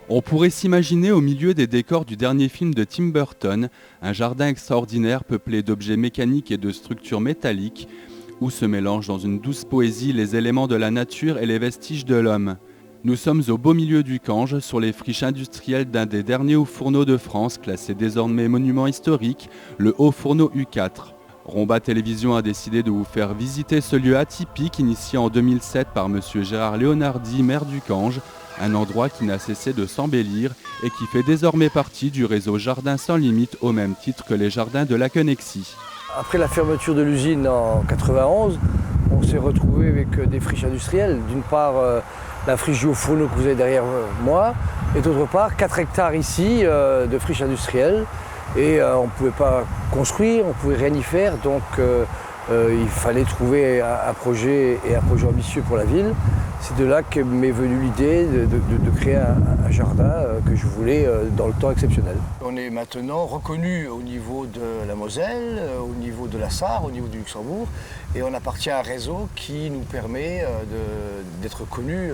On pourrait s'imaginer au milieu des décors du dernier film de Tim Burton, un jardin extraordinaire peuplé d'objets mécaniques et de structures métalliques, où se mélangent dans une douce poésie les éléments de la nature et les vestiges de l'homme. Nous sommes au beau milieu du Cange, sur les friches industrielles d'un des derniers hauts fourneaux de France, classé désormais monument historique, le haut fourneau U4. Romba Télévision a décidé de vous faire visiter ce lieu atypique initié en 2007 par M. Gérard Leonardi, maire du Cange, un endroit qui n'a cessé de s'embellir et qui fait désormais partie du réseau Jardins sans limite au même titre que les jardins de la Quenexie. Après la fermeture de l'usine en 91, on s'est retrouvé avec des friches industrielles. D'une part, la friche du Haut-Fourneau que vous avez derrière moi, et d'autre part, 4 hectares ici de friches industrielles. Et on ne pouvait pas construire, on ne pouvait rien y faire, donc il fallait trouver un projet ambitieux pour la ville. C'est de là que m'est venue l'idée de créer un jardin que je voulais dans le temps exceptionnel. On est maintenant reconnu au niveau de la Moselle, au niveau de la Sarre, au niveau du Luxembourg, et on appartient à un réseau qui nous permet d'être connus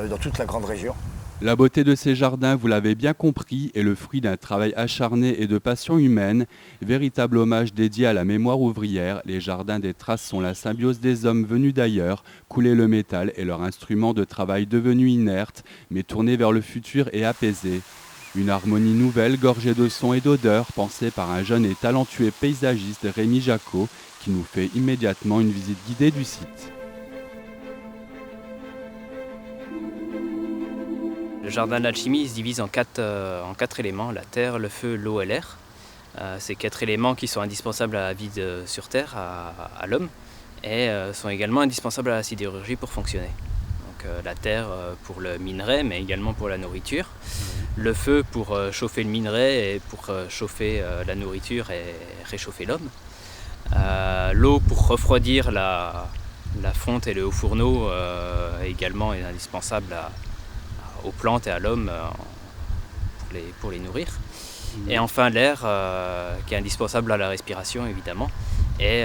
dans toute la grande région. La beauté de ces jardins, vous l'avez bien compris, est le fruit d'un travail acharné et de passion humaine. Véritable hommage dédié à la mémoire ouvrière, les jardins des Traces sont la symbiose des hommes venus d'ailleurs, couler le métal est leur instrument de travail devenu inerte, mais tourné vers le futur et apaisé. Une harmonie nouvelle, gorgée de sons et d'odeurs, pensée par un jeune et talentueux paysagiste, Rémi Jacot, qui nous fait immédiatement une visite guidée du site. Le jardin de l'alchimie se divise en quatre éléments, la terre, le feu, l'eau et l'air. Ces 4 éléments qui sont indispensables à la vie sur Terre, à l'homme, et sont également indispensables à la sidérurgie pour fonctionner. Donc, la terre pour le minerai, mais également pour la nourriture. Le feu pour chauffer le minerai et pour chauffer la nourriture et réchauffer l'homme. L'eau pour refroidir la fonte et le haut fourneau également est indispensable aux plantes et à l'homme pour les nourrir. Et enfin l'air qui est indispensable à la respiration évidemment et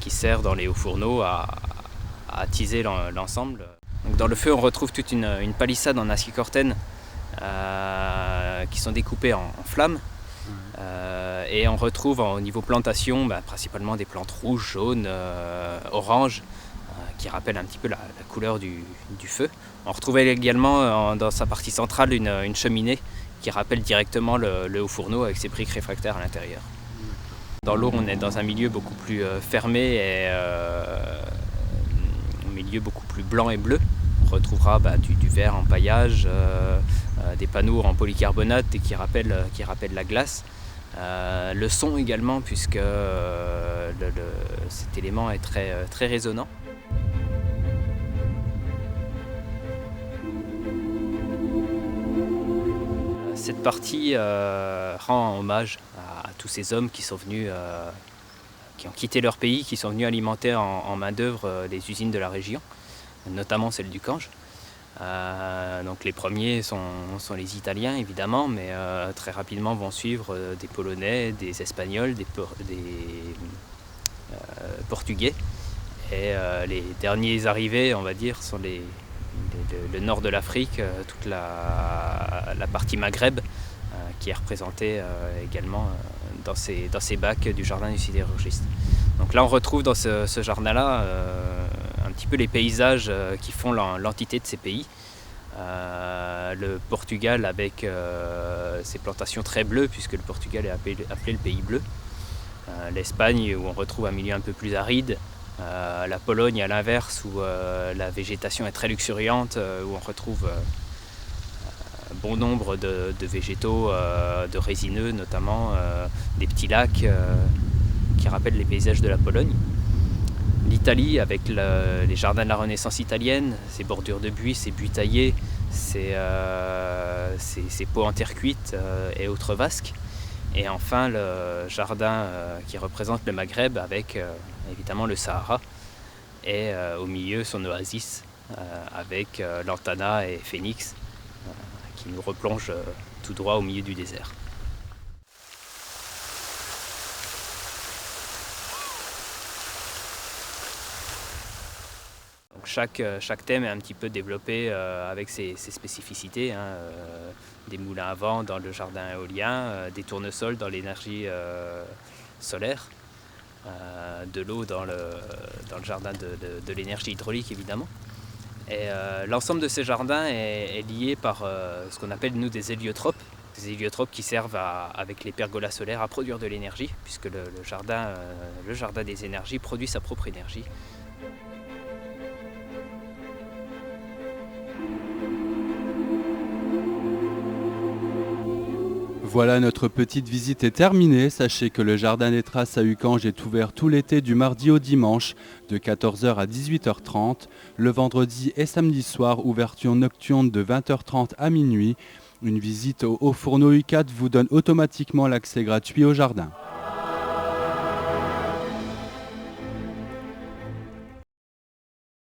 qui sert dans les hauts fourneaux à attiser l'ensemble. Donc, dans le feu on retrouve toute une palissade en acier corten qui sont découpées en flammes. Et on retrouve au niveau plantation principalement des plantes rouges, jaunes, oranges, qui rappellent un petit peu la couleur du feu. On retrouve également dans sa partie centrale une cheminée qui rappelle directement le haut fourneau avec ses briques réfractaires à l'intérieur. Dans l'eau, on est dans un milieu beaucoup plus fermé et un milieu beaucoup plus blanc et bleu. On retrouvera du verre en paillage, des panneaux en polycarbonate qui rappellent la glace. Le son également, puisque cet élément est très résonnant. Cette partie rend hommage à tous ces hommes qui sont venus, qui ont quitté leur pays, qui sont venus alimenter en main-d'œuvre les usines de la région, notamment celle du Cange. Donc les premiers sont les Italiens évidemment, mais très rapidement vont suivre des Polonais, des Espagnols, des Portugais. Et les derniers arrivés, on va dire, sont le nord de l'Afrique, toute la partie Maghreb, qui est représentée également dans ces bacs du jardin du sidérurgiste. Donc là on retrouve dans ce jardin-là un petit peu les paysages qui font l'entité de ces pays. Le Portugal avec ses plantations très bleues, puisque le Portugal est appelé le pays bleu. L'Espagne où on retrouve un milieu un peu plus aride. La Pologne à l'inverse où la végétation est très luxuriante, où on retrouve bon nombre de végétaux, de résineux notamment, des petits lacs qui rappellent les paysages de la Pologne. L'Italie avec les jardins de la Renaissance italienne, ses bordures de buis, ses buis taillés, ses pots en terre cuite et autres vasques. Et enfin le jardin qui représente le Maghreb avec évidemment le Sahara et au milieu son oasis avec Lantana et Phoenix qui nous replonge tout droit au milieu du désert. Donc chaque thème est un petit peu développé avec ses spécificités. Des moulins à vent dans le jardin éolien, des tournesols dans l'énergie solaire, de l'eau dans le jardin de l'énergie hydraulique évidemment. Et l'ensemble de ces jardins est lié par ce qu'on appelle nous des héliotropes. Des héliotropes qui servent avec les pergolas solaires à produire de l'énergie, puisque le jardin des énergies produit sa propre énergie. Voilà, notre petite visite est terminée. Sachez que le Jardin des Traces à Uckange est ouvert tout l'été du mardi au dimanche de 14h à 18h30. Le vendredi et samedi soir, ouverture nocturne de 20h30 à minuit. Une visite au Haut Fourneau U4 vous donne automatiquement l'accès gratuit au jardin.